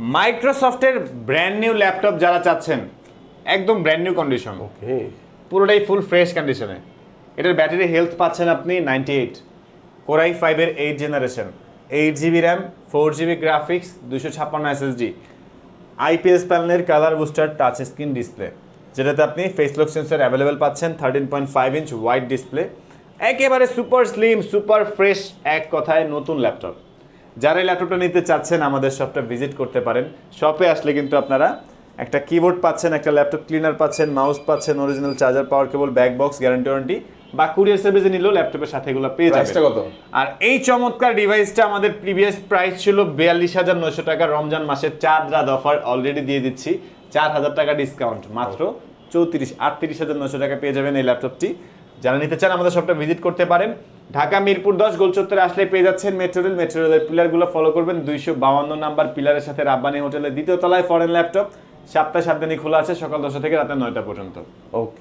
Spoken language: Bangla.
মাইক্রোসফটের ব্র্যান্ড নিউ ল্যাপটপ যারা চাচ্ছেন, একদম ব্র্যান্ড নিউ কন্ডিশন, ওকে, পুরোটাই ফুল ফ্রেশ কন্ডিশনে। এটার ব্যাটারি হেলথ পাচ্ছেন আপনি 98, কোরাই 5-এর 8 generation, 8 GB RAM, 4 GB graphics, 256 SSD, IPS প্যানেলের colour booster touch screen display, যেটাতে আপনি ফেস লক সেন্সর অ্যাভেলেবেল পাচ্ছেন, 13.5 ইঞ্চ ওয়াইড ডিসপ্লে, একেবারে সুপার স্লিম সুপার ফ্রেশ, এক কথায় নতুন ল্যাপটপ। যারা এই ল্যাপটপটা নিতে চাচ্ছেন আমাদের শপটা ভিজিট করতে পারেন। শপে আসলে কিন্তু আপনারা একটা কিবোর্ড পাচ্ছেন, একটা ল্যাপটপ ক্লিনার পাচ্ছেন, মাউস পাচ্ছেন, অরিজিনাল চার্জার, পাওয়ার কেবল, ব্যাক বক্স, গ্যারান্টি ওয়ারেন্টি, বা কুরিয়ার সার্ভিসে নিলেও ল্যাপটপের সাথে এগুলো পেয়ে যাবেন। প্রাইসটা কত? আর এই চমৎকার ডিভাইসটা আমাদের প্রিভিয়াস প্রাইস ছিল 42,900 টাকা। রমজান মাসের 4 রাত অফার অলরেডি দিয়ে দিচ্ছি, 4,000 টাকা ডিসকাউন্ট, মাত্র 38,900 টাকা পেয়ে যাবেন এই ল্যাপটপটি। যারা নিতে চান আমাদের শপটা ভিজিট করতে পারেন। ঢাকা মিরপুর 10 গোল চত্বরে আসলে পেয়ে যাচ্ছেন মেট্রো রেলের পিলারগুলো ফলো করবেন। 252 নাম্বার পিলারের সাথে রাব্বানি হোটেলের দ্বিতীয় তলায় ফরেন ল্যাপটপ। সপ্তাহে 7 দিনই খোলা আছে, সকাল 10টা থেকে রাত 9টা পর্যন্ত। ওকে।